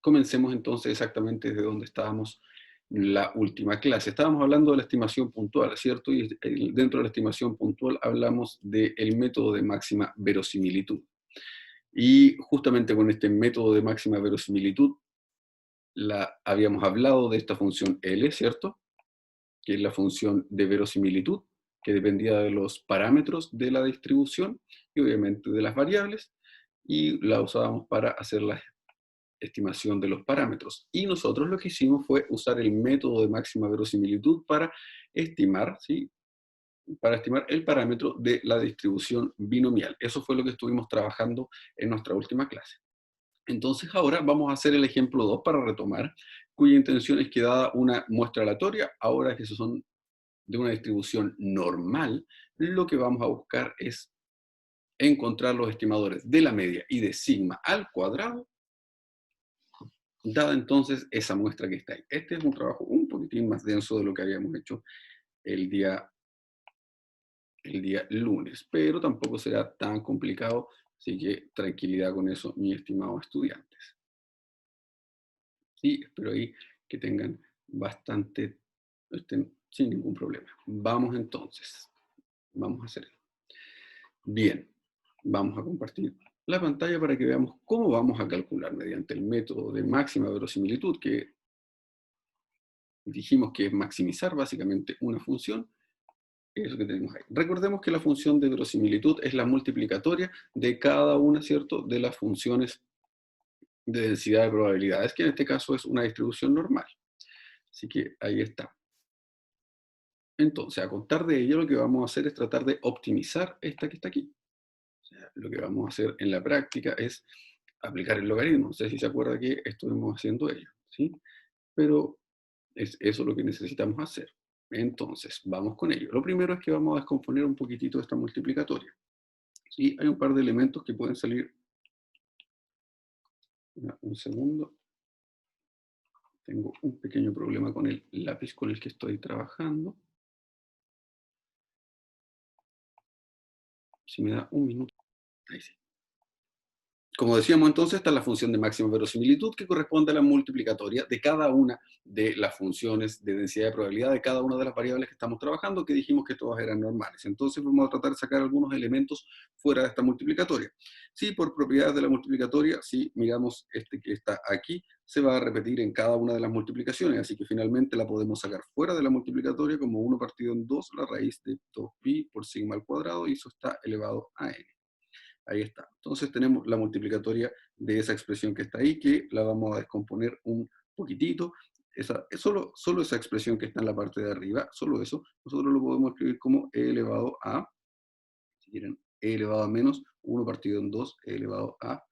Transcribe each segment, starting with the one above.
comencemos entonces exactamente desde donde estábamos en la última clase. Estábamos hablando de la estimación puntual, ¿cierto? Y dentro de la estimación puntual hablamos del método de máxima verosimilitud. Y justamente con este método de máxima verosimilitud habíamos hablado de esta función L, ¿cierto? Que es la función de verosimilitud, que dependía de los parámetros de la distribución y obviamente de las variables, y la usábamos para hacer la estimación de los parámetros. Y nosotros lo que hicimos fue usar el método de máxima verosimilitud para estimar, ¿sí? Para estimar el parámetro de la distribución binomial. Eso fue lo que estuvimos trabajando en nuestra última clase. Entonces ahora vamos a hacer el ejemplo 2 para retomar, cuya intención es que dada una muestra aleatoria, ahora que son de una distribución normal, lo que vamos a buscar es encontrar los estimadores de la media y de sigma al cuadrado, dada entonces esa muestra que está ahí. Este es un trabajo un poquitín más denso de lo que habíamos hecho el día lunes, pero tampoco será tan complicado, así que tranquilidad con eso, mis estimados estudiantes. Sí, espero ahí que tengan bastante, estén sin ningún problema. Vamos entonces, vamos a hacerlo. Bien, vamos a compartir la pantalla para que veamos cómo vamos a calcular mediante el método de máxima verosimilitud, que dijimos que es maximizar básicamente una función, eso que tenemos ahí. Recordemos que la función de verosimilitud es la multiplicatoria de cada una, ¿cierto?, de las funciones de densidad de probabilidades, que en este caso es una distribución normal. Así que ahí está. Entonces, a contar de ello, lo que vamos a hacer es tratar de optimizar esta que está aquí. O sea, lo que vamos a hacer en la práctica es aplicar el logaritmo. No sé si se acuerda que estuvimos haciendo ello, ¿sí? Pero es eso lo que necesitamos hacer. Entonces, vamos con ello. Lo primero es que vamos a descomponer un poquitito esta multiplicatoria. ¿Sí? Hay un par de elementos que pueden salir. Un segundo. Tengo un pequeño problema con el lápiz con el que estoy trabajando. Si me da un minuto. Ahí sí. Como decíamos entonces, esta es la función de máxima verosimilitud que corresponde a la multiplicatoria de cada una de las funciones de densidad de probabilidad de cada una de las variables que estamos trabajando, que dijimos que todas eran normales. Entonces vamos a tratar de sacar algunos elementos fuera de esta multiplicatoria. Si por propiedades de la multiplicatoria, si miramos este que está aquí, se va a repetir en cada una de las multiplicaciones, así que finalmente la podemos sacar fuera de la multiplicatoria como 1 partido en 2 la raíz de 2pi por sigma al cuadrado, y eso está elevado a n. Ahí está. Entonces tenemos la multiplicatoria de esa expresión que está ahí, que la vamos a descomponer un poquitito. Es solo esa expresión que está en la parte de arriba, solo eso, nosotros lo podemos escribir como e elevado a, si quieren, e elevado a menos 1 partido en 2, e elevado a,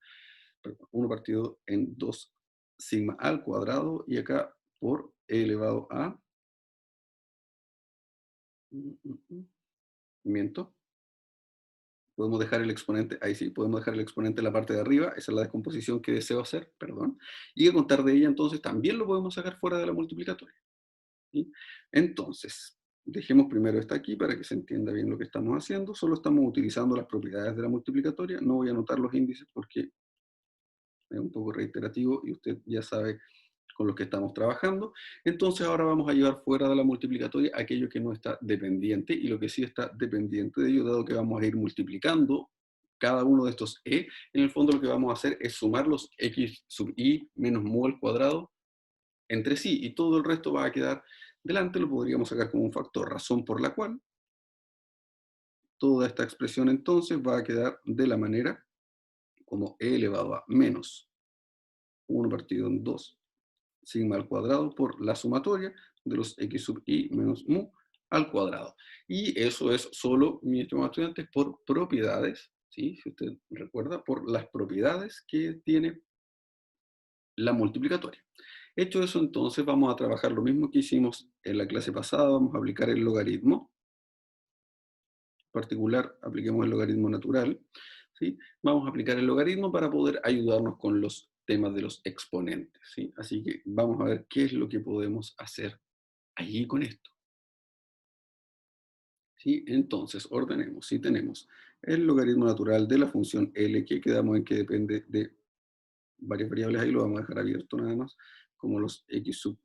perdón, 1 partido en 2 sigma al cuadrado, y acá por e elevado a, miento, podemos dejar el exponente, ahí sí, podemos dejar el exponente en la parte de arriba, esa es la descomposición que deseo hacer, perdón, y a contar de ella entonces también lo podemos sacar fuera de la multiplicatoria, ¿sí? Entonces, dejemos primero esta aquí para que se entienda bien lo que estamos haciendo, solo estamos utilizando las propiedades de la multiplicatoria, no voy a anotar los índices porque es un poco reiterativo y usted ya sabe con los que estamos trabajando. Entonces ahora vamos a llevar fuera de la multiplicatoria aquello que no está dependiente, y lo que sí está dependiente de ello, dado que vamos a ir multiplicando cada uno de estos e, en el fondo lo que vamos a hacer es sumar los x sub i menos mu al cuadrado entre sí, y todo el resto va a quedar delante, lo podríamos sacar como un factor, razón por la cual toda esta expresión entonces va a quedar de la manera como e elevado a menos 1 partido en 2 sigma al cuadrado por la sumatoria de los x sub i menos mu al cuadrado. Y eso es solo, mis estimados estudiantes, por propiedades, ¿sí? Si usted recuerda, por las propiedades que tiene la multiplicatoria. Hecho eso, entonces vamos a trabajar lo mismo que hicimos en la clase pasada, vamos a aplicar el logaritmo. En particular, apliquemos el logaritmo natural, ¿sí? Vamos a aplicar el logaritmo para poder ayudarnos con los temas de los exponentes, ¿sí? Así que vamos a ver qué es lo que podemos hacer allí con esto, ¿sí? Entonces, ordenemos. Si tenemos el logaritmo natural de la función L, que quedamos en que depende de varias variables ahí, lo vamos a dejar abierto nada más, como los x sub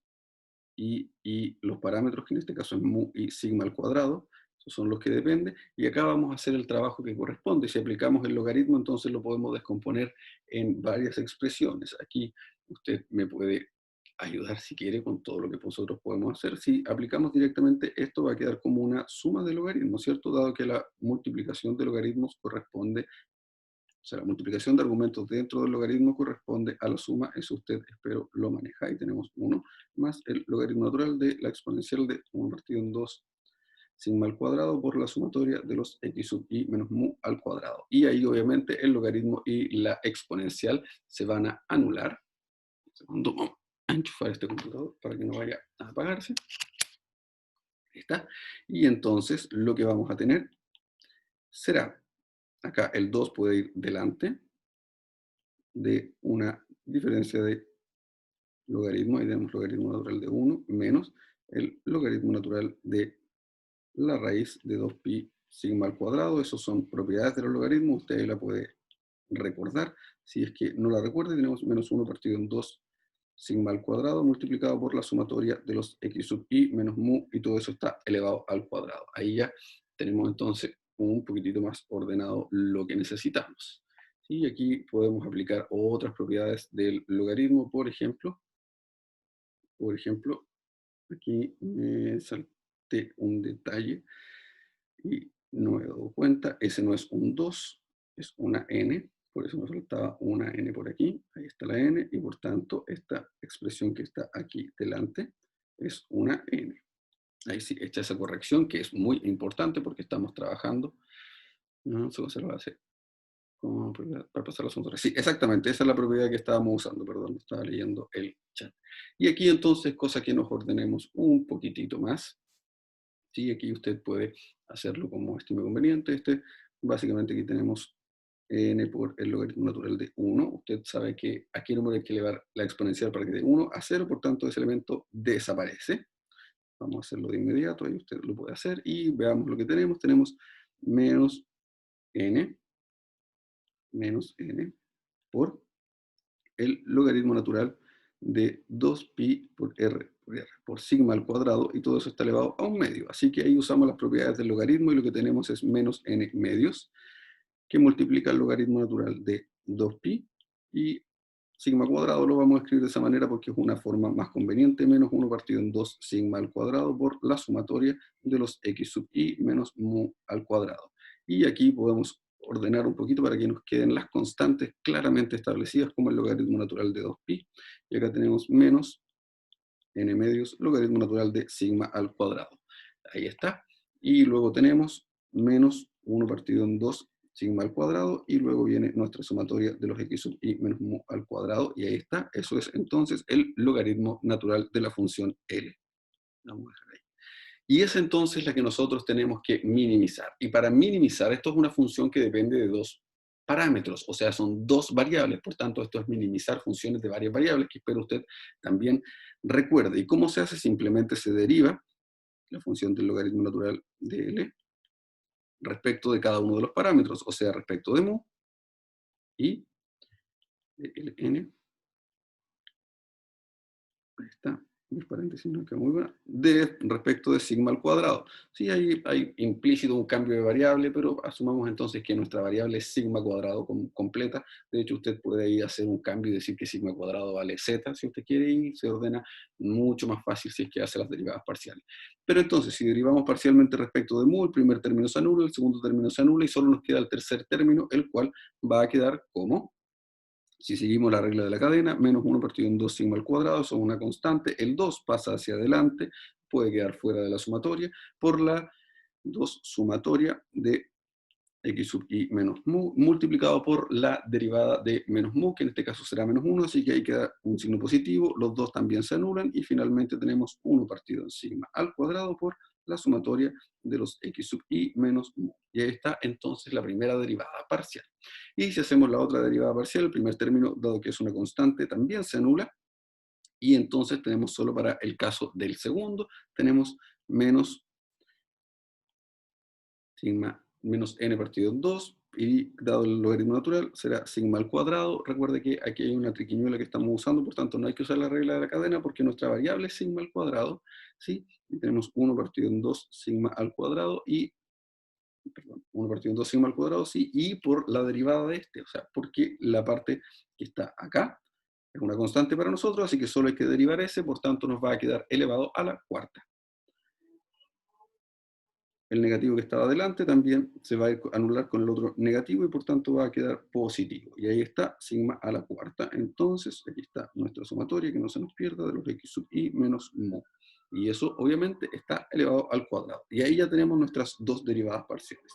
i y los parámetros, que en este caso es mu y sigma al cuadrado, esos son los que dependen, y acá vamos a hacer el trabajo que corresponde. Si aplicamos el logaritmo, entonces lo podemos descomponer en varias expresiones. Aquí usted me puede ayudar si quiere con todo lo que nosotros podemos hacer. Si aplicamos directamente esto, va a quedar como una suma de logaritmos, ¿cierto? Dado que la multiplicación de logaritmos corresponde, o sea, la multiplicación de argumentos dentro del logaritmo corresponde a la suma. Eso usted, espero, lo maneja. Y tenemos 1 más el logaritmo natural de la exponencial de 1 partido en 2 sigma al cuadrado por la sumatoria de los x sub i menos mu al cuadrado. Y ahí obviamente el logaritmo y la exponencial se van a anular. Un segundo, vamos a enchufar este computador para que no vaya a apagarse. Ahí está. Y entonces lo que vamos a tener será, acá el 2 puede ir delante de una diferencia de logaritmo, y tenemos logaritmo natural de 1 menos el logaritmo natural de la raíz de 2pi sigma al cuadrado. Esas son propiedades de los logaritmos, usted la puede recordar. Si es que no la recuerda, tenemos menos 1 partido en 2 sigma al cuadrado multiplicado por la sumatoria de los x sub i menos mu, y todo eso está elevado al cuadrado. Ahí ya tenemos entonces un poquitito más ordenado lo que necesitamos. Y aquí podemos aplicar otras propiedades del logaritmo, por ejemplo, aquí me salté un detalle y no me he dado cuenta. Ese no es un 2, es una n, por eso me faltaba una n por aquí. Ahí está la n, y por tanto esta expresión que está aquí delante es una n. Ahí sí, hecha esa corrección, que es muy importante porque estamos trabajando. No, se lo hace para pasar los asuntos. Sí, exactamente, esa es la propiedad que estábamos usando, perdón, estaba leyendo el chat. Y aquí entonces, cosa que nos ordenemos un poquitito más. Sí, aquí usted puede hacerlo como estime conveniente. Básicamente aquí tenemos n por el logaritmo natural de 1. Usted sabe que aquí número hay que elevar la exponencial para que de 1 a 0, por tanto ese elemento desaparece. Vamos a hacerlo de inmediato, ahí usted lo puede hacer, y veamos lo que tenemos. Tenemos menos n por el logaritmo natural de 2pi por sigma al cuadrado, y todo eso está elevado a un medio. Así que ahí usamos las propiedades del logaritmo, y lo que tenemos es menos n medios, que multiplica el logaritmo natural de 2pi, y sigma cuadrado lo vamos a escribir de esa manera porque es una forma más conveniente, menos 1 partido en 2 sigma al cuadrado por la sumatoria de los x sub i menos mu al cuadrado. Y aquí podemos ordenar un poquito para que nos queden las constantes claramente establecidas, como el logaritmo natural de 2pi, y acá tenemos menos n medios logaritmo natural de sigma al cuadrado. Ahí está. Y luego tenemos menos 1 partido en 2 sigma al cuadrado, y luego viene nuestra sumatoria de los x sub i menos mu al cuadrado, y ahí está. Eso es entonces el logaritmo natural de la función L. Vamos a dejar ahí. Y es entonces la que nosotros tenemos que minimizar. Y para minimizar, esto es una función que depende de dos parámetros, o sea, son dos variables. Por tanto, esto es minimizar funciones de varias variables, que espero usted también recuerde. ¿Y cómo se hace? Simplemente se deriva la función del logaritmo natural de L respecto de cada uno de los parámetros, o sea, respecto de mu y de Ln. Ahí está, mis paréntesis no quedan muy buenas, de respecto de sigma al cuadrado. Sí, hay implícito un cambio de variable, pero asumamos entonces que nuestra variable es sigma cuadrado completa. De hecho, usted puede ahí hacer un cambio y decir que sigma cuadrado vale z, si usted quiere, y se ordena mucho más fácil si es que hace las derivadas parciales. Pero entonces, si derivamos parcialmente respecto de mu, el primer término se anula, el segundo término se anula, y solo nos queda el tercer término, el cual va a quedar como, si seguimos la regla de la cadena, menos 1 partido en 2 sigma al cuadrado, son una constante. El 2 pasa hacia adelante, puede quedar fuera de la sumatoria, por la 2 sumatoria de x sub i menos mu, multiplicado por la derivada de menos mu, que en este caso será menos 1, así que ahí queda un signo positivo, los dos también se anulan, y finalmente tenemos 1 partido en sigma al cuadrado por la sumatoria de los x sub i menos mu. Y ahí está entonces la primera derivada parcial. Y si hacemos la otra derivada parcial, el primer término, dado que es una constante, también se anula, y entonces tenemos solo para el caso del segundo, tenemos menos sigma menos n partido en 2 y dado el logaritmo natural será sigma al cuadrado. Recuerde que aquí hay una triquiñuela que estamos usando, por tanto no hay que usar la regla de la cadena porque nuestra variable es sigma al cuadrado, ¿sí? Y tenemos 1 partido en 2 sigma al cuadrado y, perdón, 1 partido en 2 sigma al cuadrado, sí, y por la derivada de este, o sea, porque la parte que está acá es una constante para nosotros, así que solo hay que derivar ese, por tanto nos va a quedar elevado a la cuarta. El negativo que estaba adelante también se va a anular con el otro negativo y por tanto va a quedar positivo. Y ahí está sigma a la cuarta. Entonces, aquí está nuestra sumatoria, que no se nos pierda, de los x sub i menos mu. Y eso obviamente está elevado al cuadrado. Y ahí ya tenemos nuestras dos derivadas parciales.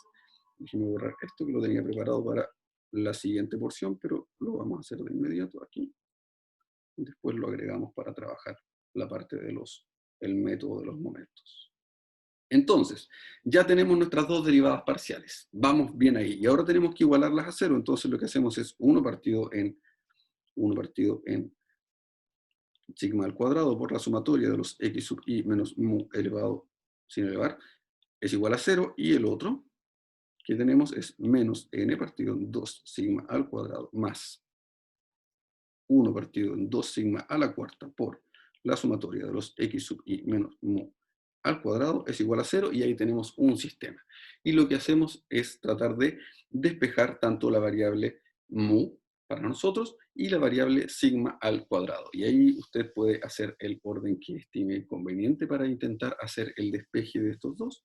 Déjenme borrar esto que lo tenía preparado para la siguiente porción, pero lo vamos a hacer de inmediato aquí. Y después lo agregamos para trabajar la parte de el método de los momentos. Entonces, ya tenemos nuestras dos derivadas parciales. Vamos bien ahí. Y ahora tenemos que igualarlas a cero. Entonces lo que hacemos es 1 partido en sigma al cuadrado por la sumatoria de los x sub i menos mu elevado sin elevar es igual a 0. Y el otro que tenemos es menos n partido en 2 sigma al cuadrado más 1 partido en 2 sigma a la cuarta por la sumatoria de los x sub i menos mu al cuadrado es igual a 0 y ahí tenemos un sistema. Y lo que hacemos es tratar de despejar tanto la variable mu para nosotros y la variable sigma al cuadrado. Y ahí usted puede hacer el orden que estime conveniente para intentar hacer el despeje de estos dos.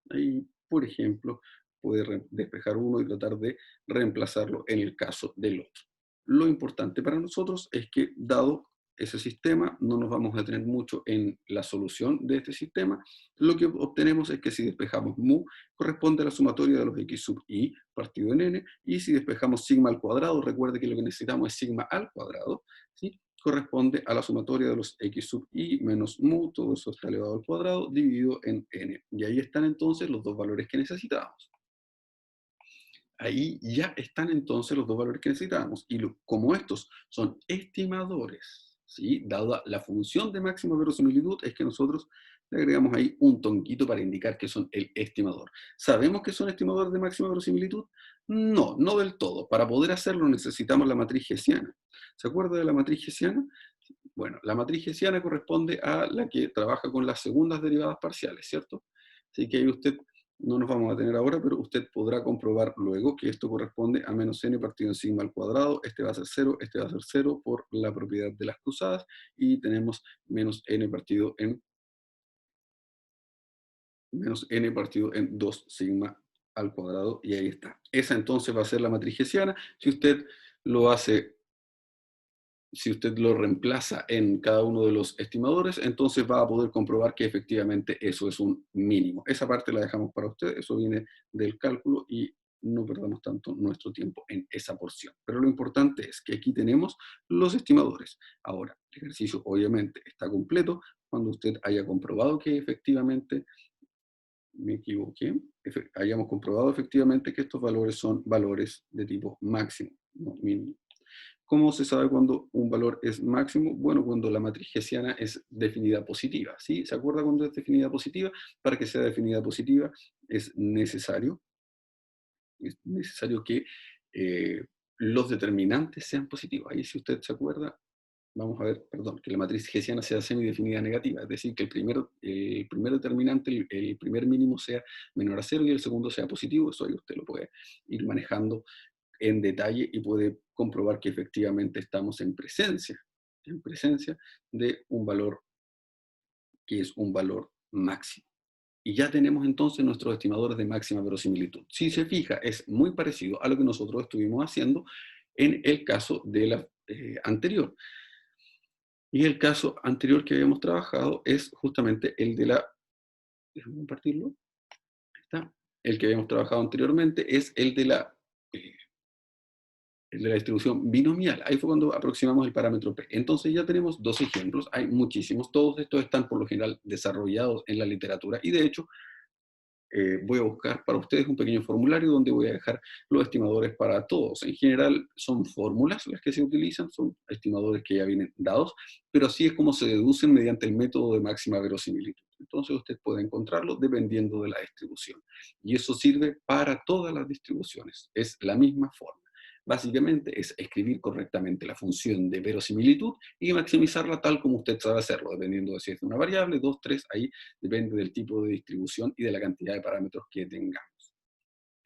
Ahí, por ejemplo, puede despejar uno y tratar de reemplazarlo en el caso del otro. Lo importante para nosotros es que, dado ese sistema, no nos vamos a detener mucho en la solución de este sistema. Lo que obtenemos es que si despejamos mu, corresponde a la sumatoria de los x sub i partido en n, y si despejamos sigma al cuadrado, recuerde que lo que necesitamos es sigma al cuadrado, ¿sí? Corresponde a la sumatoria de los x sub i menos mu, todo eso está elevado al cuadrado, dividido en n. Y ahí están entonces los dos valores que necesitamos. Ahí ya están entonces los dos valores que necesitamos. Y como estos son estimadores, ¿sí? Dada la función de máxima verosimilitud, es que nosotros le agregamos ahí un tonquito para indicar que son el estimador. ¿Sabemos que son estimadores de máxima verosimilitud? No, no del todo. Para poder hacerlo necesitamos la matriz hessiana. ¿Se acuerda de la matriz hessiana? Bueno, la matriz hessiana corresponde a la que trabaja con las segundas derivadas parciales, ¿cierto? Así que ahí usted, no nos vamos a tener ahora, pero usted podrá comprobar luego que esto corresponde a menos n partido en sigma al cuadrado. Este va a ser 0, este va a ser 0 por la propiedad de las cruzadas, y tenemos menos n partido en 2 sigma al cuadrado, y ahí está. Esa entonces va a ser la matriz hessiana. Si usted lo reemplaza en cada uno de los estimadores, entonces va a poder comprobar que efectivamente eso es un mínimo. Esa parte la dejamos para usted, eso viene del cálculo y no perdamos tanto nuestro tiempo en esa porción. Pero lo importante es que aquí tenemos los estimadores. Ahora, el ejercicio obviamente está completo cuando usted haya comprobado que efectivamente, me equivoqué, hayamos comprobado efectivamente que estos valores son valores de tipo máximo, no mínimo. ¿Cómo se sabe cuando un valor es máximo? Bueno, cuando la matriz hessiana es definida positiva, ¿sí? ¿Se acuerda cuando es definida positiva? Para que sea definida positiva es necesario que los determinantes sean positivos. Ahí, si usted se acuerda, vamos a ver, perdón, que la matriz hessiana sea semidefinida negativa, es decir, que el primer determinante, el primer mínimo sea menor a 0 y el segundo sea positivo. Eso ahí usted lo puede ir manejando en detalle y puede comprobar que efectivamente estamos en presencia de un valor que es un valor máximo. Y ya tenemos entonces nuestros estimadores de máxima verosimilitud. Si se fija, es muy parecido a lo que nosotros estuvimos haciendo en el caso de la anterior. Y el caso anterior que habíamos trabajado es justamente el de la... Déjame compartirlo. Ahí está. El que habíamos trabajado anteriormente es el de la distribución binomial. Ahí fue cuando aproximamos el parámetro P. Entonces ya tenemos dos ejemplos, hay muchísimos, todos estos están por lo general desarrollados en la literatura, y de hecho voy a buscar para ustedes un pequeño formulario donde voy a dejar los estimadores para todos. En general son fórmulas las que se utilizan, son estimadores que ya vienen dados, pero así es como se deducen mediante el método de máxima verosimilitud. Entonces usted puede encontrarlo dependiendo de la distribución. Y eso sirve para todas las distribuciones. Es la misma forma. Básicamente es escribir correctamente la función de verosimilitud y maximizarla tal como usted sabe hacerlo, dependiendo de si es de una variable, dos, tres, ahí depende del tipo de distribución y de la cantidad de parámetros que tengamos.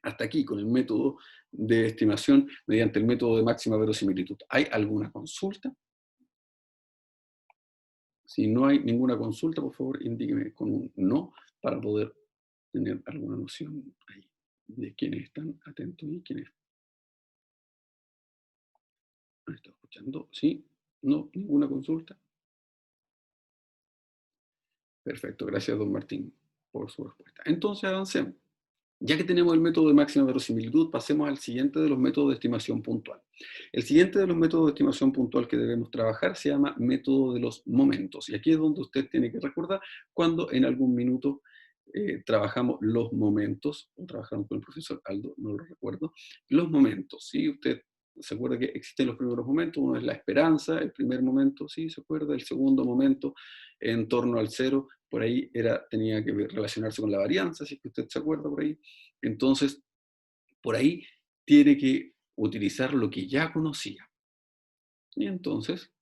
Hasta aquí con el método de estimación mediante el método de máxima verosimilitud. ¿Hay alguna consulta? Si no hay ninguna consulta, por favor, indíqueme con un no para poder tener alguna noción ahí de quiénes están atentos y quiénes han estado escuchando. ¿Sí? ¿No? ¿Ninguna consulta? Perfecto, gracias, don Martín, por su respuesta. Entonces, avancemos. Ya que tenemos el método de máxima verosimilitud, pasemos al siguiente de los métodos de estimación puntual. El siguiente de los métodos de estimación puntual que debemos trabajar se llama método de los momentos. Y aquí es donde usted tiene que recordar cuando en algún minuto trabajamos los momentos, o trabajaron con el profesor Aldo, no lo recuerdo, los momentos, ¿sí? Usted se acuerda que existen los primeros momentos, uno es la esperanza, el primer momento, ¿sí? ¿Se acuerda? El segundo momento, en torno al cero, por ahí tenía que relacionarse con la varianza, si es que usted se acuerda por ahí. Entonces, por ahí tiene que utilizar lo que ya conocía. Y entonces,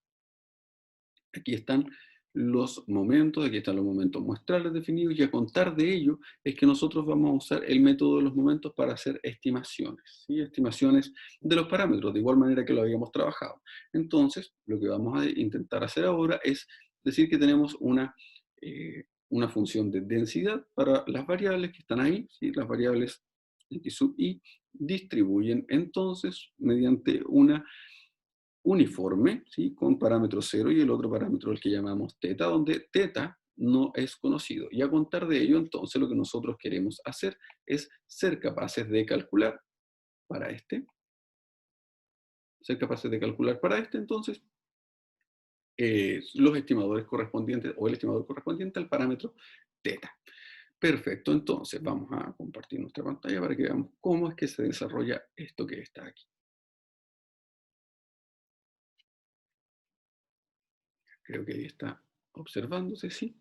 aquí están los momentos, aquí están los momentos muestrales definidos, y a contar de ello es que nosotros vamos a usar el método de los momentos para hacer estimaciones, ¿sí? Estimaciones de los parámetros, de igual manera que lo habíamos trabajado. Entonces, lo que vamos a intentar hacer ahora es decir que tenemos una función de densidad para las variables que están ahí, ¿sí? Las variables x sub i distribuyen entonces mediante una uniforme, ¿sí? Con parámetro 0 y el otro parámetro el que llamamos teta, donde teta no es conocido. Y a contar de ello, entonces, lo que nosotros queremos hacer es ser capaces de calcular para entonces, los estimadores correspondientes o el estimador correspondiente al parámetro teta. Perfecto, entonces vamos a compartir nuestra pantalla para que veamos cómo es que se desarrolla esto que está aquí. Creo que ahí está observándose, sí.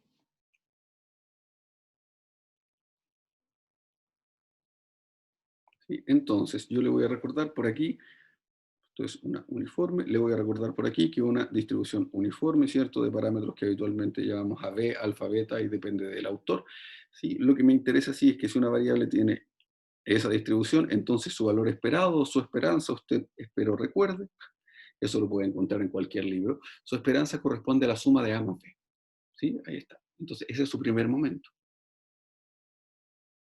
¿Sí? Entonces, yo le voy a recordar por aquí, esto es una uniforme, le voy a recordar por aquí que una distribución uniforme, ¿cierto? De parámetros que habitualmente llamamos AB, alfa, beta, y depende del autor. ¿Sí? Lo que me interesa sí es que si una variable tiene esa distribución, entonces su valor esperado o su esperanza, usted espero recuerde, eso lo puede encontrar en cualquier libro, su esperanza corresponde a la suma de A más B. ¿Sí? Ahí está. Entonces, ese es su primer momento.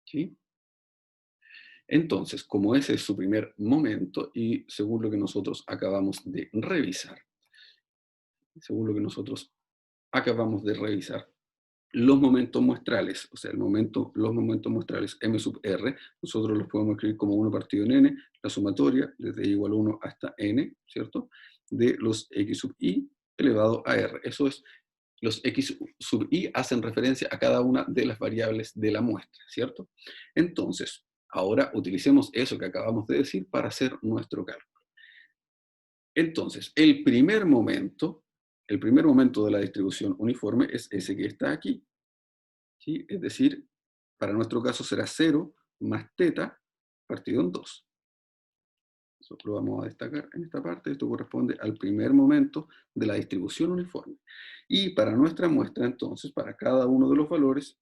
¿Sí? Entonces, como ese es su primer momento, y según lo que nosotros acabamos de revisar, los momentos muestrales, o sea, los momentos muestrales m sub r, nosotros los podemos escribir como 1 partido en n, la sumatoria desde igual a 1 hasta n, ¿cierto? De los x sub i elevado a r. Eso es, los x sub i hacen referencia a cada una de las variables de la muestra, ¿cierto? Entonces, ahora utilicemos eso que acabamos de decir para hacer nuestro cálculo. Entonces, el primer momento de la distribución uniforme es ese que está aquí, ¿sí? Es decir, para nuestro caso será 0 más teta partido en 2. Eso lo vamos a destacar en esta parte. Esto corresponde al primer momento de la distribución uniforme. Y para nuestra muestra, entonces, para cada uno de los valores,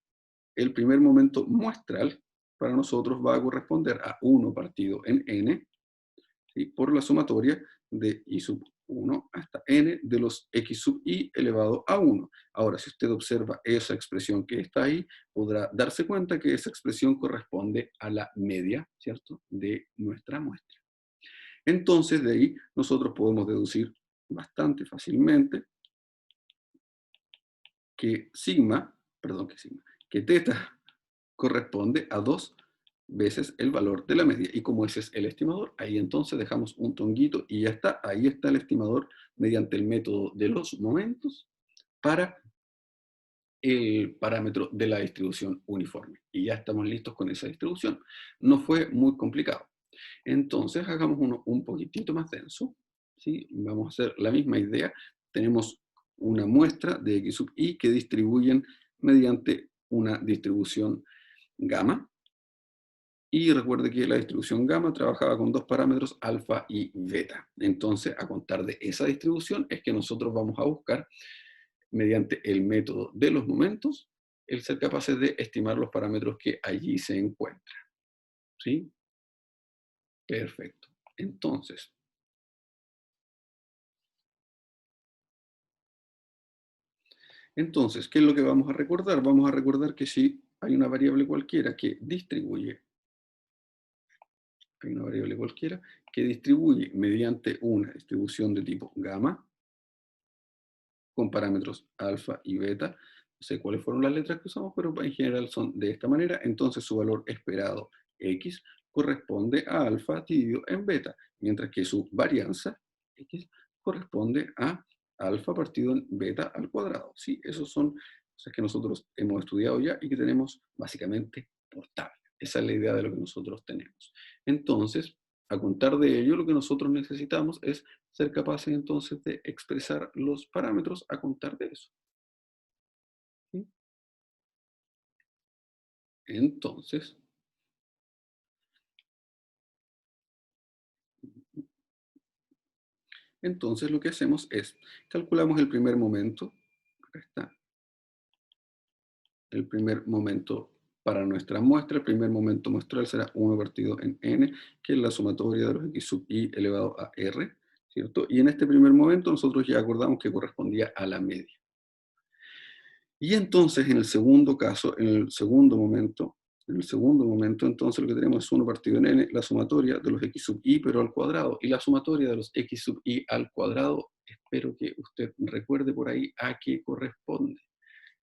el primer momento muestral para nosotros va a corresponder a 1 partido en n, ¿sí? Por la sumatoria de i sub 1 hasta n de los x sub i elevado a 1. Ahora, si usted observa esa expresión que está ahí, podrá darse cuenta que esa expresión corresponde a la media, ¿cierto?, de nuestra muestra. Entonces, de ahí nosotros podemos deducir bastante fácilmente que que teta corresponde a 2 veces el valor de la media. Y como ese es el estimador, ahí entonces dejamos un tonguito y ya está. Ahí está el estimador mediante el método de los momentos para el parámetro de la distribución uniforme. Y ya estamos listos con esa distribución. No fue muy complicado. Entonces, hagamos uno un poquitito más denso. ¿Sí? Vamos a hacer la misma idea. Tenemos una muestra de x sub i que distribuyen mediante una distribución gamma. Y recuerde que la distribución gamma trabajaba con dos parámetros, alfa y beta. Entonces, a contar de esa distribución es que nosotros vamos a buscar, mediante el método de los momentos, el ser capaces de estimar los parámetros que allí se encuentran. ¿Sí? Perfecto. Entonces, ¿qué es lo que vamos a recordar? Vamos a recordar que si hay una variable cualquiera que distribuye, mediante una distribución de tipo gamma, con parámetros alfa y beta. No sé cuáles fueron las letras que usamos, pero en general son de esta manera. Entonces su valor esperado x corresponde a alfa dividido en beta, mientras que su varianza x corresponde a alfa partido en beta al cuadrado. Sí, esos son cosas que nosotros hemos estudiado ya y que tenemos básicamente por tabla. Esa es la idea de lo que nosotros tenemos. Entonces, a contar de ello, lo que nosotros necesitamos es ser capaces entonces de expresar los parámetros a contar de eso. ¿Sí? Entonces, lo que hacemos es, calculamos el primer momento, acá está, el primer momento para nuestra muestra, el primer momento muestral será 1 partido en n, que es la sumatoria de los x sub i elevado a r, ¿cierto? Y en este primer momento nosotros ya acordamos que correspondía a la media. Y entonces, en el segundo caso, en el segundo momento, entonces lo que tenemos es 1 partido en n, la sumatoria de los x sub i, pero al cuadrado. Y la sumatoria de los x sub i al cuadrado, espero que usted recuerde por ahí a qué corresponde.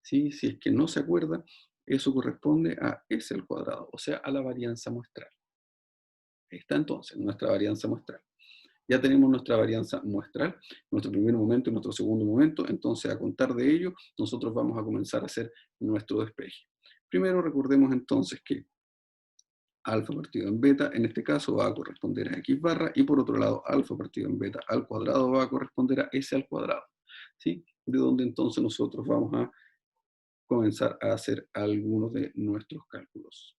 ¿Sí? Si es que no se acuerda, eso corresponde a s al cuadrado, o sea, a la varianza muestral. Ahí está entonces nuestra varianza muestral. Ya tenemos nuestra varianza muestral, nuestro primer momento y nuestro segundo momento, entonces a contar de ello, nosotros vamos a comenzar a hacer nuestro despeje. Primero recordemos entonces que alfa partido en beta, en este caso va a corresponder a x barra, y por otro lado, alfa partido en beta al cuadrado va a corresponder a s al cuadrado. ¿Sí? De donde entonces nosotros vamos a comenzar a hacer algunos de nuestros cálculos.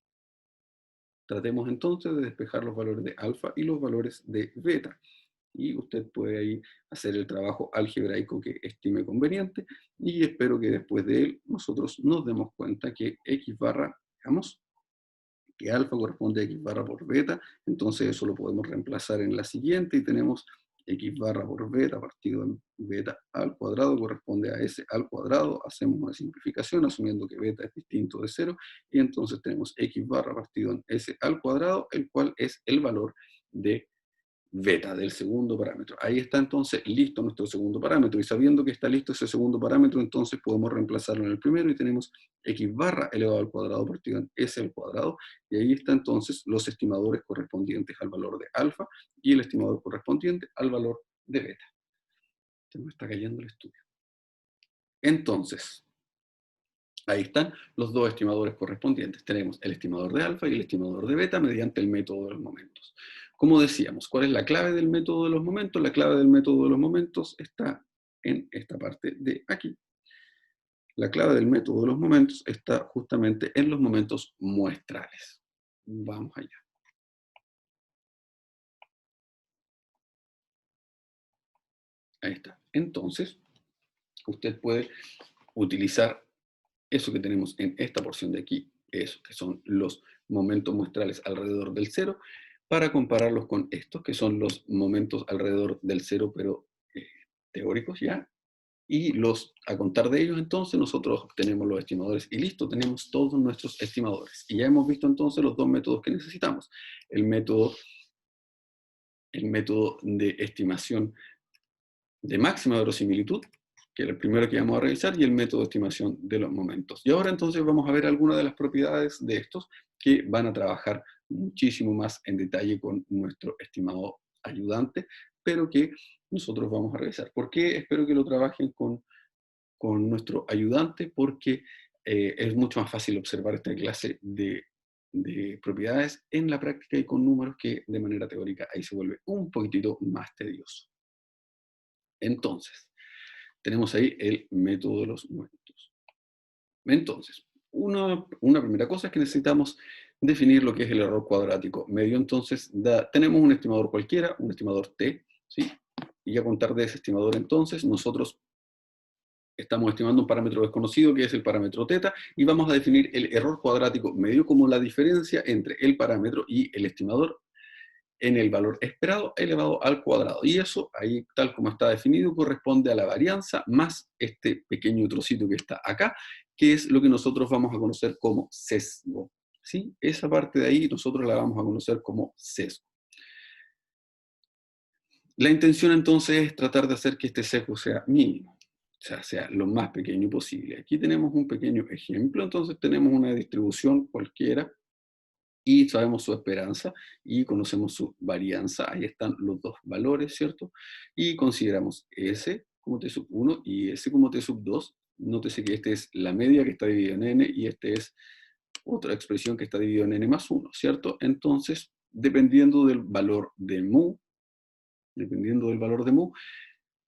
Tratemos entonces de despejar los valores de alfa y los valores de beta. Y usted puede ahí hacer el trabajo algebraico que estime conveniente, y espero que después de él nosotros nos demos cuenta que x barra, digamos, que alfa corresponde a x barra por beta, entonces eso lo podemos reemplazar en la siguiente y tenemos x barra por beta partido en beta al cuadrado corresponde a s al cuadrado, hacemos una simplificación asumiendo que beta es distinto de 0, y entonces tenemos x barra partido en s al cuadrado, el cual es el valor de beta del segundo parámetro. Ahí está entonces listo nuestro segundo parámetro, y sabiendo que está listo ese segundo parámetro, entonces podemos reemplazarlo en el primero y tenemos x barra elevado al cuadrado partido en s al cuadrado, y ahí está entonces los estimadores correspondientes al valor de alfa y el estimador correspondiente al valor de beta. Se me está cayendo el estudio. Entonces, ahí están los dos estimadores correspondientes. Tenemos el estimador de alfa y el estimador de beta mediante el método de los momentos. Como decíamos, ¿cuál es la clave del método de los momentos? La clave del método de los momentos está en esta parte de aquí. La clave del método de los momentos está justamente en los momentos muestrales. Vamos allá. Ahí está. Entonces, usted puede utilizar eso que tenemos en esta porción de aquí, eso, que son los momentos muestrales alrededor del cero, para compararlos con estos, que son los momentos alrededor del cero, pero teóricos ya, y a contar de ellos entonces nosotros obtenemos los estimadores, y listo, tenemos todos nuestros estimadores. Y ya hemos visto entonces los dos métodos que necesitamos, el método de estimación de máxima verosimilitud, que es el primero que vamos a revisar, y el método de estimación de los momentos. Y ahora entonces vamos a ver algunas de las propiedades de estos que van a trabajar muchísimo más en detalle con nuestro estimado ayudante, pero que nosotros vamos a revisar. ¿Por qué espero que lo trabajen con con nuestro ayudante porque es mucho más fácil observar esta clase de propiedades en la práctica y con números que de manera teórica ahí se vuelve un poquitito más tedioso. Entonces, tenemos ahí el método de los momentos. Entonces, una primera cosa es que necesitamos definir lo que es el error cuadrático medio. Entonces, tenemos un estimador cualquiera, un estimador t, ¿sí? Y a contar de ese estimador entonces, nosotros estamos estimando un parámetro desconocido que es el parámetro θ y vamos a definir el error cuadrático medio como la diferencia entre el parámetro y el estimador en el valor esperado elevado al cuadrado. Y eso, ahí tal como está definido, corresponde a la varianza más este pequeño trocito que está acá, que es lo que nosotros vamos a conocer como sesgo. ¿Sí? Esa parte de ahí nosotros la vamos a conocer como sesgo. La intención entonces es tratar de hacer que este sesgo sea mínimo, o sea, sea lo más pequeño posible. Aquí tenemos un pequeño ejemplo, entonces tenemos una distribución cualquiera y sabemos su esperanza y conocemos su varianza. Ahí están los dos valores, ¿cierto? Y consideramos S como T sub 1 y S como T sub 2. Nótese que esta es la media que está dividida en N y esta es otra expresión que está dividida en N más 1, ¿cierto? Entonces, dependiendo del valor de mu,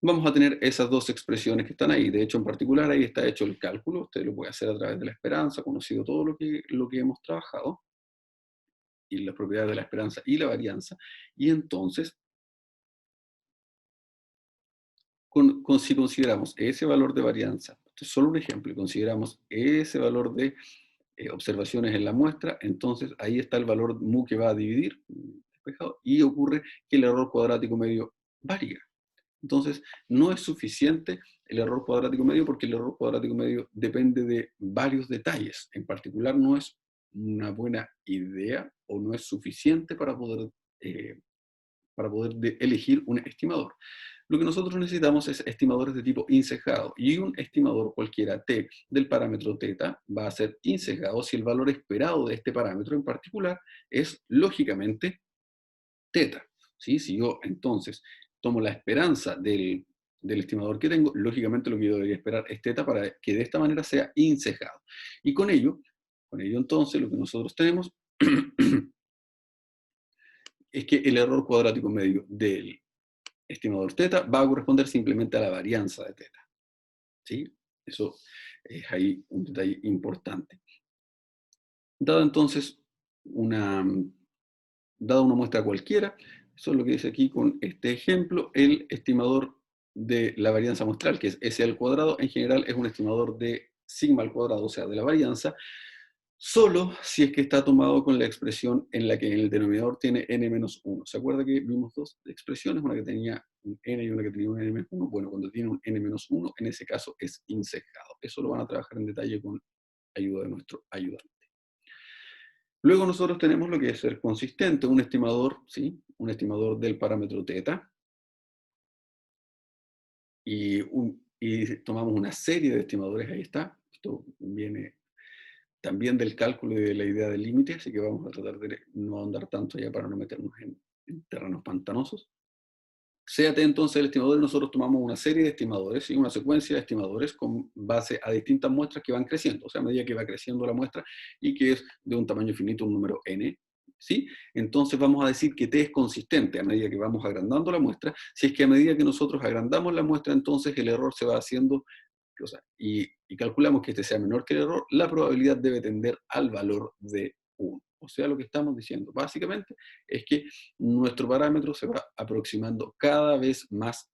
vamos a tener esas dos expresiones que están ahí. De hecho, en particular, ahí está hecho el cálculo. Usted lo puede hacer a través de la esperanza, conocido todo lo que hemos trabajado, y las propiedades de la esperanza y la varianza. Y entonces, si consideramos ese valor de varianza, esto es solo un ejemplo, y consideramos ese valor de observaciones en la muestra, entonces ahí está el valor mu que va a dividir, despejado, y ocurre que el error cuadrático medio varía. Entonces, no es suficiente el error cuadrático medio porque el error cuadrático medio depende de varios detalles. En particular, no es una buena idea o no es suficiente para poder elegir un estimador. Lo que nosotros necesitamos es estimadores de tipo insesgado, y un estimador cualquiera t del parámetro θ va a ser insesgado si el valor esperado de este parámetro en particular es lógicamente θ. ¿Sí? Si yo entonces tomo la esperanza del estimador que tengo, lógicamente lo que yo debería esperar es θ para que de esta manera sea insesgado. Y con ello entonces lo que nosotros tenemos es que el error cuadrático medio del estimador θ va a corresponder simplemente a la varianza de θ. ¿Sí? Eso es ahí un detalle importante. Dada entonces dada una muestra cualquiera, eso es lo que dice aquí con este ejemplo, el estimador de la varianza muestral, que es S al cuadrado, en general es un estimador de sigma al cuadrado, o sea, de la varianza, solo si es que está tomado con la expresión en la que el denominador tiene n-1. ¿Se acuerda que vimos dos expresiones? Una que tenía un n y una que tenía un n-1. Bueno, cuando tiene un n-1, en ese caso es insesgado. Eso lo van a trabajar en detalle con ayuda de nuestro ayudante. Luego nosotros tenemos lo que es el consistente, un estimador, ¿sí? Un estimador del parámetro θ. Y tomamos una serie de estimadores, ahí está. Esto viene también del cálculo y de la idea del límite, así que vamos a tratar de no ahondar tanto ya para no meternos en terrenos pantanosos. Sea T entonces el estimador, nosotros tomamos una serie de estimadores, ¿sí? Una secuencia de estimadores con base a distintas muestras que van creciendo, o sea, a medida que va creciendo la muestra y que es de un tamaño finito, un número n, ¿sí? Entonces vamos a decir que T es consistente a medida que vamos agrandando la muestra. Si es que a medida que nosotros agrandamos la muestra, entonces el error se va haciendo, o sea, y calculamos que este sea menor que el error, la probabilidad debe tender al valor de 1. O sea, lo que estamos diciendo básicamente es que nuestro parámetro se va aproximando cada vez más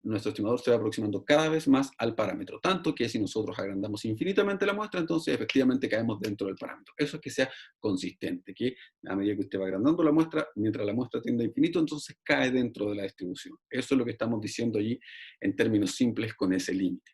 nuestro estimador se va aproximando cada vez más al parámetro, tanto que si nosotros agrandamos infinitamente la muestra, entonces efectivamente caemos dentro del parámetro. Eso es que sea consistente, que a medida que usted va agrandando la muestra, mientras la muestra tiende a infinito, entonces cae dentro de la distribución. Eso es lo que estamos diciendo allí en términos simples con ese límite.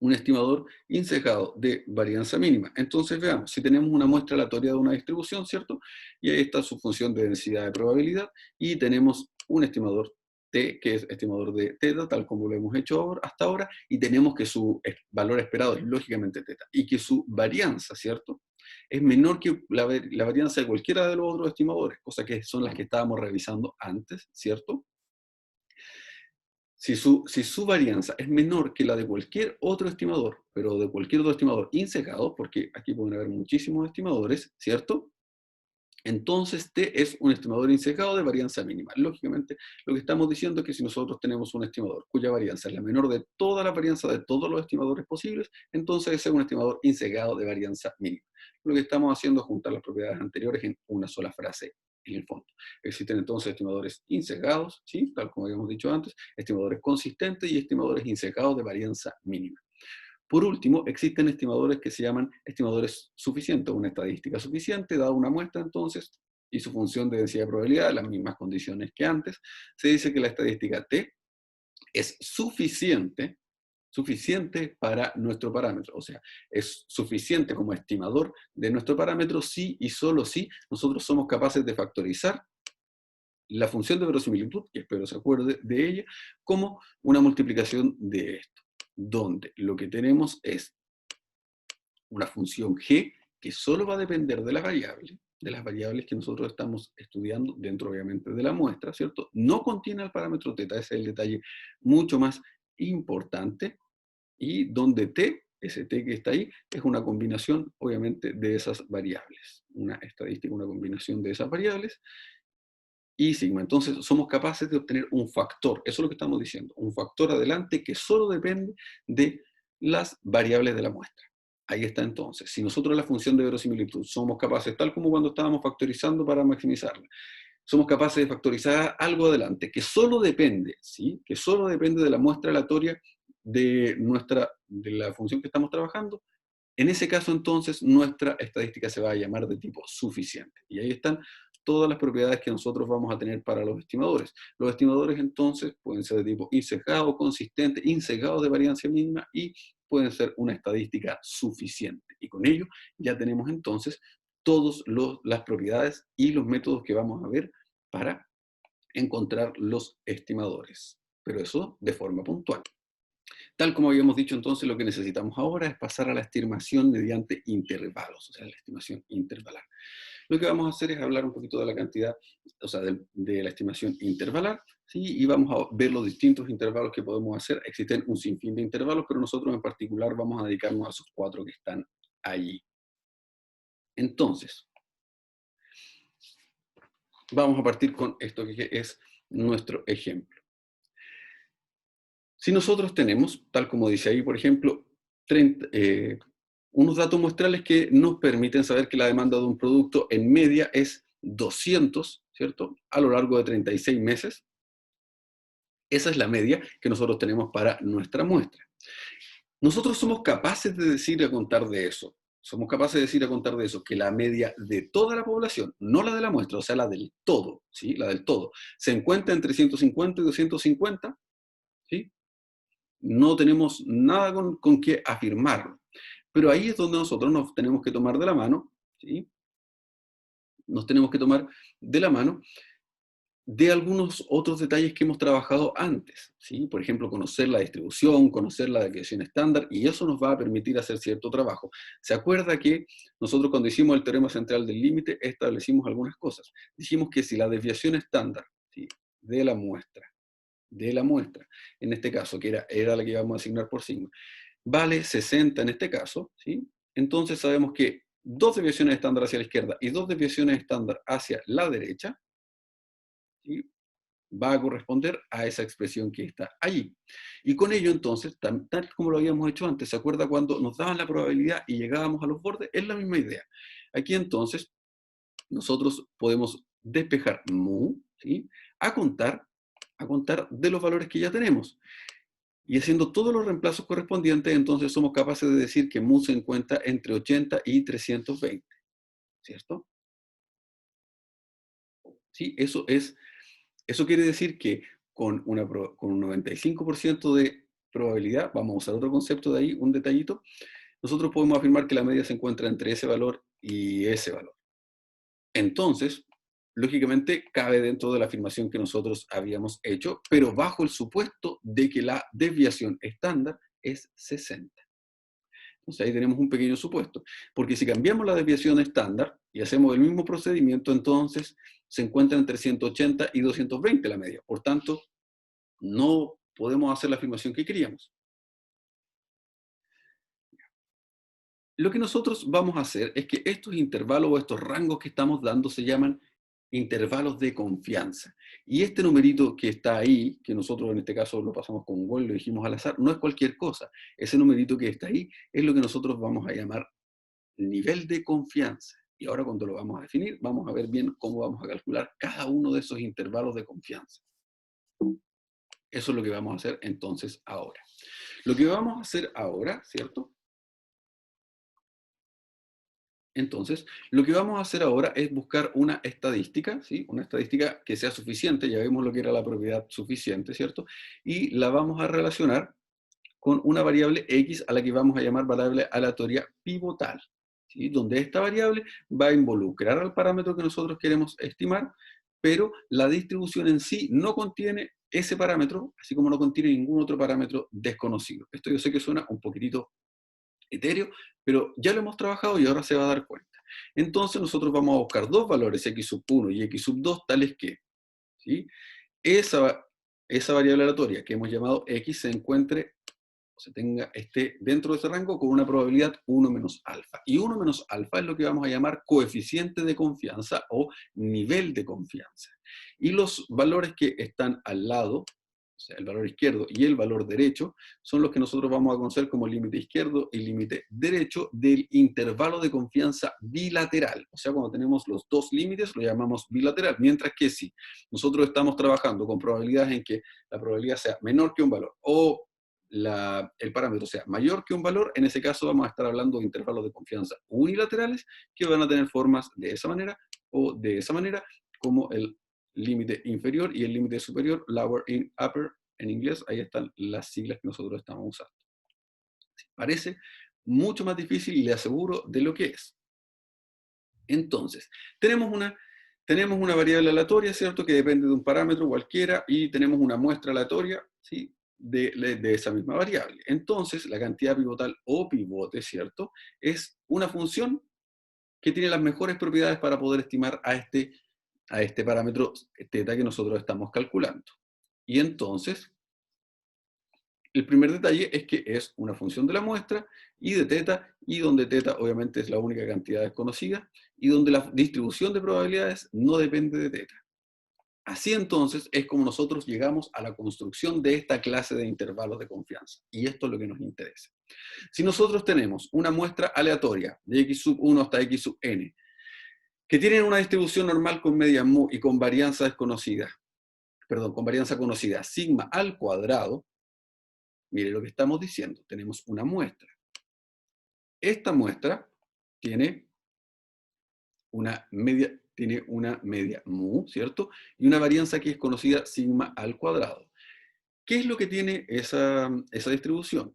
Un estimador insesgado de varianza mínima. Entonces veamos, si tenemos una muestra aleatoria de una distribución, ¿cierto? Y ahí está su función de densidad de probabilidad, y tenemos un estimador T, que es estimador de θ, tal como lo hemos hecho hasta ahora, y tenemos que su valor esperado es lógicamente θ, y que su varianza, ¿cierto?, es menor que la varianza de cualquiera de los otros estimadores, cosa que son las que estábamos revisando antes, ¿cierto? Si su varianza es menor que la de cualquier otro estimador, pero de cualquier otro estimador insecado, porque aquí pueden haber muchísimos estimadores, ¿cierto? Entonces T es un estimador insecado de varianza mínima. Lógicamente, lo que estamos diciendo es que si nosotros tenemos un estimador cuya varianza es la menor de toda la varianza de todos los estimadores posibles, entonces ese es un estimador insecado de varianza mínima. Lo que estamos haciendo es juntar las propiedades anteriores en una sola frase en el fondo. Existen entonces estimadores insecados, ¿sí? Tal como habíamos dicho antes, estimadores consistentes y estimadores insecados de varianza mínima. Por último, existen estimadores que se llaman estimadores suficientes, una estadística suficiente, dada una muestra entonces, y su función de densidad de probabilidad, las mismas condiciones que antes. Se dice que la estadística T es suficiente para nuestro parámetro, o sea, es suficiente como estimador de nuestro parámetro si y solo si nosotros somos capaces de factorizar la función de verosimilitud, que espero se acuerde de ella, como una multiplicación de esto, donde lo que tenemos es una función g que solo va a depender de las variables que nosotros estamos estudiando dentro obviamente de la muestra, ¿cierto? No contiene el parámetro θ, ese es el detalle mucho más importante, y donde t, ese t que está ahí, es una combinación obviamente de esas variables, una estadística, una combinación de esas variables, y sigma. Entonces somos capaces de obtener un factor, eso es lo que estamos diciendo, un factor adelante que solo depende de las variables de la muestra. Ahí está entonces. Si nosotros la función de verosimilitud somos capaces, tal como cuando estábamos factorizando para maximizarla, somos capaces de factorizar algo adelante que solo depende, ¿sí? Que solo depende de la muestra aleatoria de la función que estamos trabajando. En ese caso, entonces, nuestra estadística se va a llamar de tipo suficiente. Y ahí están todas las propiedades que nosotros vamos a tener para los estimadores. Los estimadores, entonces, pueden ser de tipo insegado, consistente, insegado de varianza mínima, y pueden ser una estadística suficiente. Y con ello ya tenemos, entonces, todas las propiedades y los métodos que vamos a ver para encontrar los estimadores. Pero eso de forma puntual. Tal como habíamos dicho, entonces, lo que necesitamos ahora es pasar a la estimación mediante intervalos, o sea, la estimación intervalar. Lo que vamos a hacer es hablar un poquito de la cantidad, o sea, de la estimación intervalar, ¿sí? Y vamos a ver los distintos intervalos que podemos hacer. Existen un sinfín de intervalos, pero nosotros en particular vamos a dedicarnos a esos 4 que están allí. Entonces, vamos a partir con esto que es nuestro ejemplo. Si nosotros tenemos, tal como dice ahí, por ejemplo, unos datos muestrales que nos permiten saber que la demanda de un producto en media es 200, ¿cierto? A lo largo de 36 meses. Esa es la media que nosotros tenemos para nuestra muestra. Nosotros somos capaces de decir y a contar de eso. Somos capaces de decir y a contar de eso que la media de toda la población, no la de la muestra, o sea, la del todo, ¿sí? La del todo, se encuentra entre 150 y 250, ¿sí? No tenemos nada con qué afirmarlo. Pero ahí es donde nosotros nos tenemos que tomar de la mano, ¿sí? Nos tenemos que tomar de la mano de algunos otros detalles que hemos trabajado antes, ¿sí? Por ejemplo, conocer la distribución, conocer la desviación estándar, y eso nos va a permitir hacer cierto trabajo. ¿Se acuerda que nosotros cuando hicimos el teorema central del límite establecimos algunas cosas? Dijimos que si la desviación estándar, ¿sí?, de la muestra, en este caso, que era la que íbamos a asignar por sigma, vale 60 en este caso, ¿sí? Entonces sabemos que 2 desviaciones estándar hacia la izquierda y 2 desviaciones estándar hacia la derecha, ¿sí?, va a corresponder a esa expresión que está allí. Y con ello, entonces, tal como lo habíamos hecho antes, ¿se acuerda cuando nos daban la probabilidad y llegábamos a los bordes? Es la misma idea. Aquí, entonces, nosotros podemos despejar mu, ¿sí?, a contar de los valores que ya tenemos. Y haciendo todos los reemplazos correspondientes, entonces somos capaces de decir que mu se encuentra entre 80 y 320, ¿cierto? ¿Sí? Eso quiere decir que con un 95% de probabilidad, vamos a usar otro concepto de ahí, un detallito, nosotros podemos afirmar que la media se encuentra entre ese valor y ese valor. Entonces, lógicamente, cabe dentro de la afirmación que nosotros habíamos hecho, pero bajo el supuesto de que la desviación estándar es 60. Entonces ahí tenemos un pequeño supuesto, porque si cambiamos la desviación estándar y hacemos el mismo procedimiento, entonces se encuentra entre 180 y 220 la media. Por tanto, no podemos hacer la afirmación que queríamos. Lo que nosotros vamos a hacer es que estos intervalos o estos rangos que estamos dando se llaman intervalos de confianza. Y este numerito que está ahí, que nosotros en este caso lo pasamos con gol, lo dijimos al azar, no es cualquier cosa. Ese numerito que está ahí es lo que nosotros vamos a llamar nivel de confianza. Y ahora cuando lo vamos a definir, vamos a ver bien cómo vamos a calcular cada uno de esos intervalos de confianza. Eso es lo que vamos a hacer entonces ahora. Lo que vamos a hacer ahora, ¿cierto? Entonces, lo que vamos a hacer ahora es buscar una estadística, ¿sí? Una estadística que sea suficiente, ya vimos lo que era la propiedad suficiente, ¿cierto? Y la vamos a relacionar con una variable X a la que vamos a llamar variable aleatoria pivotal, ¿sí? Donde esta variable va a involucrar al parámetro que nosotros queremos estimar, pero la distribución en sí no contiene ese parámetro, así como no contiene ningún otro parámetro desconocido. Esto yo sé que suena un poquitito etéreo, pero ya lo hemos trabajado y ahora se va a dar cuenta. Entonces nosotros vamos a buscar dos valores, x sub 1 y x sub 2, tales que, ¿sí? esa variable aleatoria que hemos llamado x se encuentre, o se tenga, esté dentro de ese rango con una probabilidad 1 menos alfa. Y 1 menos alfa es lo que vamos a llamar coeficiente de confianza o nivel de confianza. Y los valores que están al lado, o sea, el valor izquierdo y el valor derecho, son los que nosotros vamos a conocer como límite izquierdo y límite derecho del intervalo de confianza bilateral. O sea, cuando tenemos los dos límites, lo llamamos bilateral. Mientras que si nosotros estamos trabajando con probabilidades en que la probabilidad sea menor que un valor o el parámetro sea mayor que un valor, en ese caso vamos a estar hablando de intervalos de confianza unilaterales que van a tener formas de esa manera o de esa manera, como el límite inferior y el límite superior, lower y upper en inglés. Ahí están las siglas que nosotros estamos usando. Parece mucho más difícil y le aseguro de lo que es. Entonces, tenemos una variable aleatoria, ¿cierto? Que depende de un parámetro cualquiera y tenemos una muestra aleatoria, ¿sí? De esa misma variable. Entonces, la cantidad pivotal o pivote, ¿cierto? Es una función que tiene las mejores propiedades para poder estimar a este parámetro θ que nosotros estamos calculando. Y entonces, el primer detalle es que es una función de la muestra y de θ, y donde θ obviamente es la única cantidad desconocida, y donde la distribución de probabilidades no depende de θ. Así entonces es como nosotros llegamos a la construcción de esta clase de intervalos de confianza. Y esto es lo que nos interesa. Si nosotros tenemos una muestra aleatoria de x sub 1 hasta x sub n, que tienen una distribución normal con media mu y con varianza desconocida, perdón, con varianza conocida, sigma al cuadrado, mire lo que estamos diciendo, tenemos una muestra. Esta muestra tiene una media mu, ¿cierto? Y una varianza que es conocida sigma al cuadrado. ¿Qué es lo que tiene esa distribución?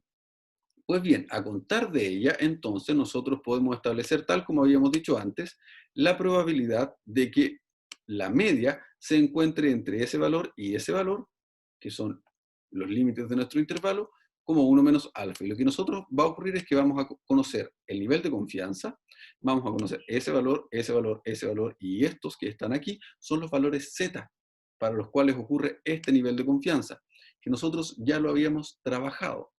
Pues bien, a contar de ella, entonces nosotros podemos establecer, tal como habíamos dicho antes, la probabilidad de que la media se encuentre entre ese valor y ese valor, que son los límites de nuestro intervalo, como 1 menos alfa. Y lo que nosotros va a ocurrir es que vamos a conocer el nivel de confianza, vamos a conocer ese valor, ese valor, ese valor, y estos que están aquí son los valores z, para los cuales ocurre este nivel de confianza, que nosotros ya lo habíamos trabajado.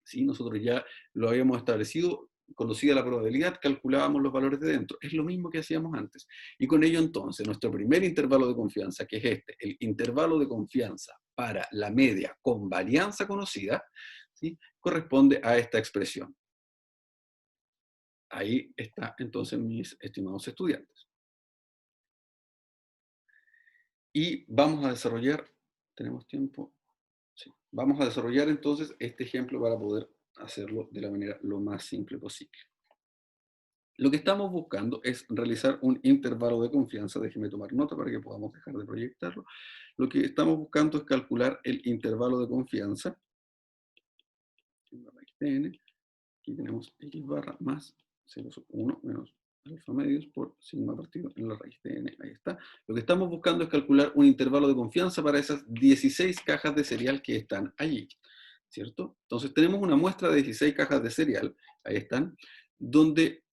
¿Sí? Nosotros ya lo habíamos establecido, conocida la probabilidad, calculábamos los valores de dentro. Es lo mismo que hacíamos antes. Y con ello entonces, nuestro primer intervalo de confianza, que es este, el intervalo de confianza para la media con varianza conocida, ¿sí? Corresponde a esta expresión. Ahí está entonces, mis estimados estudiantes. Y vamos a desarrollar, ¿tenemos tiempo? Sí. Vamos a desarrollar entonces este ejemplo para poder hacerlo de la manera lo más simple posible. Lo que estamos buscando es realizar un intervalo de confianza. Déjeme tomar nota para que podamos dejar de proyectarlo. Lo que estamos buscando es calcular el intervalo de confianza. En la raíz de n, aquí tenemos x barra más 0 sub 1 menos alfa medios por sigma partido en la raíz de n. Ahí está. Lo que estamos buscando es calcular un intervalo de confianza para esas 16 cajas de cereal que están allí, ¿cierto? Entonces tenemos una muestra de 16 cajas de cereal, ahí están, donde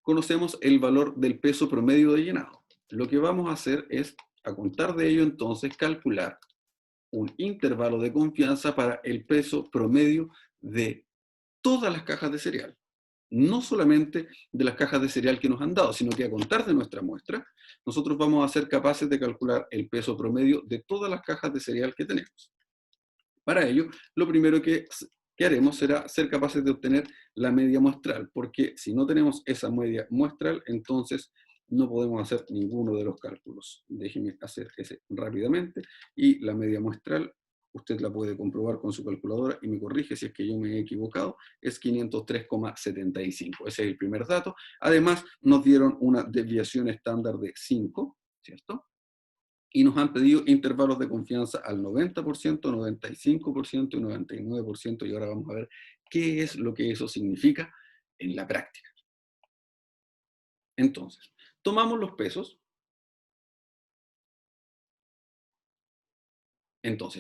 conocemos el valor del peso promedio de llenado. Lo que vamos a hacer es, a contar de ello entonces, calcular un intervalo de confianza para el peso promedio de todas las cajas de cereal. No solamente de las cajas de cereal que nos han dado, sino que a contar de nuestra muestra, nosotros vamos a ser capaces de calcular el peso promedio de todas las cajas de cereal que tenemos. Para ello, lo primero que haremos será ser capaces de obtener la media muestral, porque si no tenemos esa media muestral, entonces no podemos hacer ninguno de los cálculos. Déjenme hacer ese rápidamente. Y la media muestral, usted la puede comprobar con su calculadora y me corrige si es que yo me he equivocado, es 503,75. Ese es el primer dato. Además, nos dieron una desviación estándar de 5, ¿cierto? Y nos han pedido intervalos de confianza al 90%, 95% y 99%, y ahora vamos a ver qué es lo que eso significa en la práctica. Entonces, tomamos los pesos.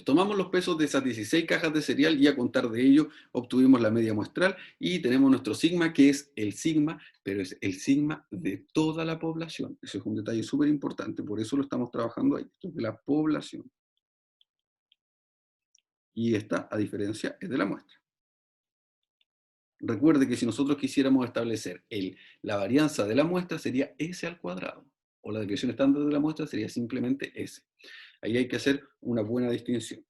Tomamos los pesos de esas 16 cajas de cereal y a contar de ello obtuvimos la media muestral y tenemos nuestro sigma, que es el sigma, pero es el sigma de toda la población. Ese es un detalle súper importante, por eso lo estamos trabajando ahí. Esto es de la población. Y esta, a diferencia, es de la muestra. Recuerde que si nosotros quisiéramos establecer la varianza de la muestra sería S al cuadrado, o la desviación estándar de la muestra sería simplemente S. Ahí hay que hacer una buena distinción.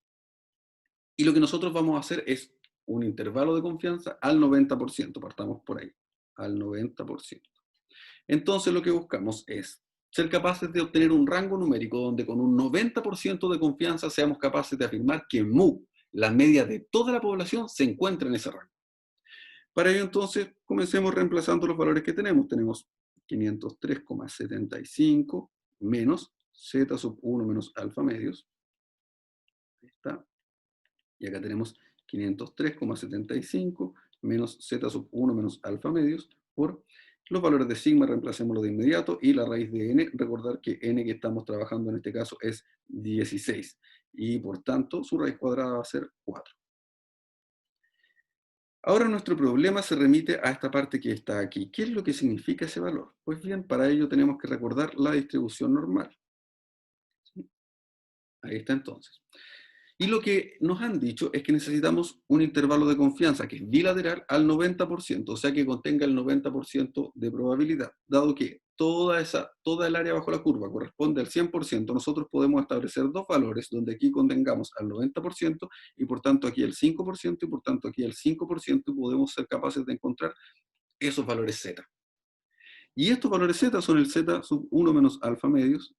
Y lo que nosotros vamos a hacer es un intervalo de confianza al 90%, partamos por ahí, al 90%. Entonces lo que buscamos es ser capaces de obtener un rango numérico donde con un 90% de confianza seamos capaces de afirmar que mu, la media de toda la población, se encuentra en ese rango. Para ello, entonces, comencemos reemplazando los valores que tenemos. Tenemos 503,75 menos z sub 1 menos alfa medios. Ahí está. Y acá tenemos 503,75 menos z sub 1 menos alfa medios por los valores de sigma, reemplacémoslo de inmediato, y la raíz de n, recordar que n que estamos trabajando en este caso es 16. Y por tanto, su raíz cuadrada va a ser 4. Ahora nuestro problema se remite a esta parte que está aquí. ¿Qué es lo que significa ese valor? Pues bien, para ello tenemos que recordar la distribución normal. ¿Sí? Ahí está entonces. Y lo que nos han dicho es que necesitamos un intervalo de confianza que es bilateral al 90%, o sea que contenga el 90% de probabilidad. Dado que toda el área bajo la curva corresponde al 100%, nosotros podemos establecer dos valores donde aquí contengamos al 90% y por tanto aquí el 5% y por tanto aquí el 5%, y podemos ser capaces de encontrar esos valores z. Y estos valores z son el z sub 1 menos alfa medios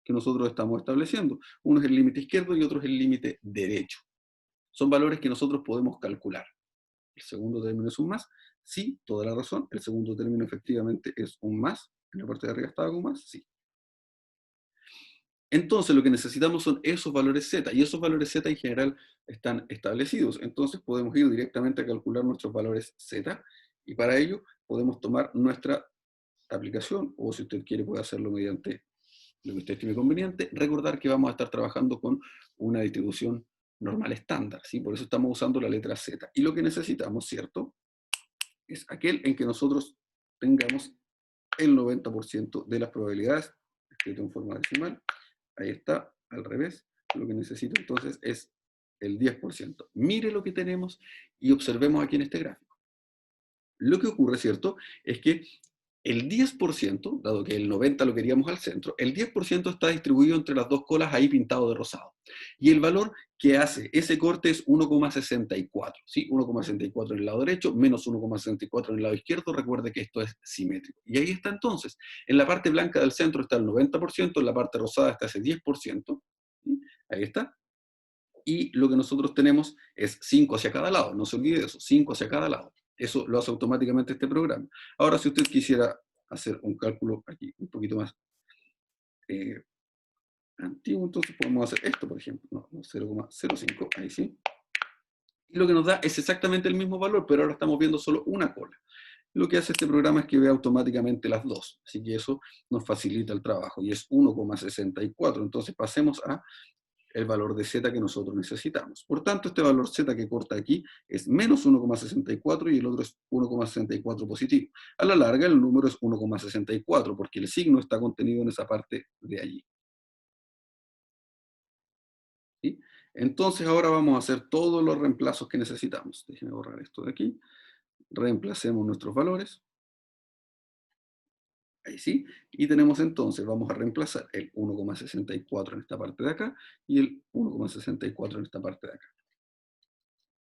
que nosotros estamos estableciendo. Uno es el límite izquierdo y otro es el límite derecho. Son valores que nosotros podemos calcular. El segundo término es un más. Sí, toda la razón. El segundo término efectivamente es un más. En la parte de arriba estaba con más. Sí. Entonces lo que necesitamos son esos valores z. Y esos valores z en general están establecidos. Entonces podemos ir directamente a calcular nuestros valores z. Y para ello podemos tomar nuestra aplicación. O si usted quiere puede hacerlo mediante lo que usted estime conveniente. Recordar que vamos a estar trabajando con una distribución normal estándar, ¿sí? Por eso estamos usando la letra Z. Y lo que necesitamos, ¿cierto?, es aquel en que nosotros tengamos el 90% de las probabilidades, escrito en forma decimal. Ahí está, al revés. Lo que necesito entonces es el 10%. Mire lo que tenemos y observemos aquí en este gráfico. Lo que ocurre, ¿cierto?, es que el 10%, dado que el 90% lo queríamos al centro, el 10% está distribuido entre las dos colas ahí pintado de rosado. Y el valor que hace ese corte es 1,64, ¿sí? 1,64 en el lado derecho, menos 1,64 en el lado izquierdo. Recuerde que esto es simétrico. Y ahí está entonces. En la parte blanca del centro está el 90%, en la parte rosada está ese 10%. ¿Sí? Ahí está. Y lo que nosotros tenemos es 5 hacia cada lado. No se olvide de eso, 5 hacia cada lado. Eso lo hace automáticamente este programa. Ahora, si usted quisiera hacer un cálculo aquí un poquito más antiguo, entonces podemos hacer esto, por ejemplo. No, 0,05, ahí sí. Y lo que nos da es exactamente el mismo valor, pero ahora estamos viendo solo una cola. Lo que hace este programa es que ve automáticamente las dos. Así que eso nos facilita el trabajo. Y es 1,64. Entonces pasemos a el valor de z que nosotros necesitamos. Por tanto, este valor z que corta aquí es menos 1,64 y el otro es 1,64 positivo. A la larga, el número es 1,64 porque el signo está contenido en esa parte de allí. ¿Sí? Entonces ahora vamos a hacer todos los reemplazos que necesitamos. Déjenme borrar esto de aquí. Reemplacemos nuestros valores. Ahí sí. Y tenemos entonces, vamos a reemplazar el 1,64 en esta parte de acá y el 1,64 en esta parte de acá.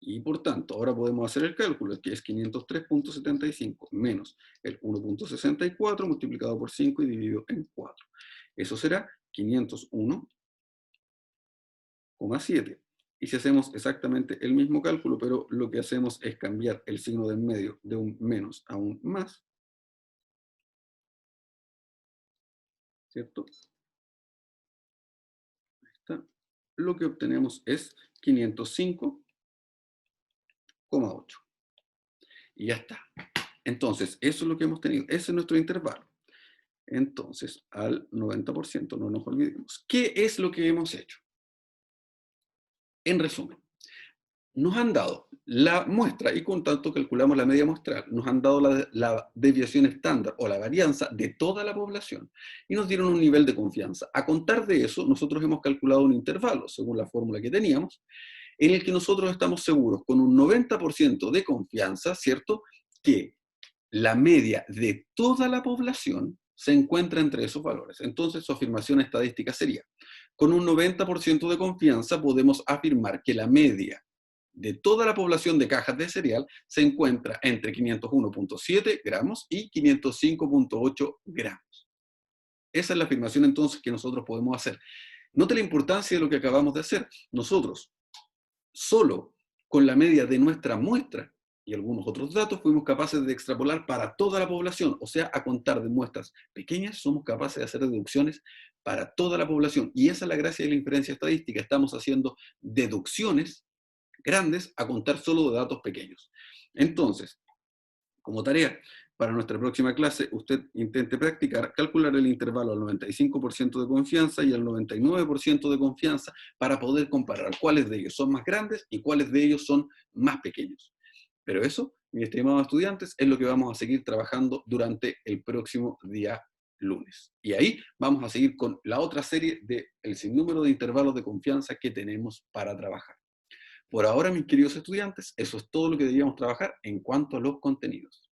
Y por tanto, ahora podemos hacer el cálculo, que es 503.75 menos el 1,64 multiplicado por 5 y dividido en 4. Eso será 501,7. Y si hacemos exactamente el mismo cálculo, pero lo que hacemos es cambiar el signo del medio de un menos a un más, ¿cierto? Ahí está. Lo que obtenemos es 505,8. Y ya está. Entonces, eso es lo que hemos tenido. Ese es nuestro intervalo. Entonces, al 90%, no nos olvidemos. ¿Qué es lo que hemos hecho? En resumen, nos han dado la muestra, y con tanto calculamos la media muestral, nos han dado la desviación estándar o la varianza de toda la población, y nos dieron un nivel de confianza. A contar de eso, nosotros hemos calculado un intervalo, según la fórmula que teníamos, en el que nosotros estamos seguros, con un 90% de confianza, ¿cierto?, que la media de toda la población se encuentra entre esos valores. Entonces su afirmación estadística sería, con un 90% de confianza podemos afirmar que la media de toda la población de cajas de cereal se encuentra entre 501,7 gramos y 505,8 gramos. Esa es la afirmación entonces que nosotros podemos hacer. Note la importancia de lo que acabamos de hacer. Nosotros, solo con la media de nuestra muestra y algunos otros datos, fuimos capaces de extrapolar para toda la población, o sea, a contar de muestras pequeñas, somos capaces de hacer deducciones para toda la población. Y esa es la gracia de la inferencia estadística. Estamos haciendo deducciones grandes a contar solo de datos pequeños. Entonces, como tarea, para nuestra próxima clase, usted intente practicar, calcular el intervalo al 95% de confianza y al 99% de confianza para poder comparar cuáles de ellos son más grandes y cuáles de ellos son más pequeños. Pero eso, mis estimados estudiantes, es lo que vamos a seguir trabajando durante el próximo día lunes. Y ahí vamos a seguir con la otra serie del sinnúmero de intervalos de confianza que tenemos para trabajar. Por ahora, mis queridos estudiantes, eso es todo lo que debíamos trabajar en cuanto a los contenidos.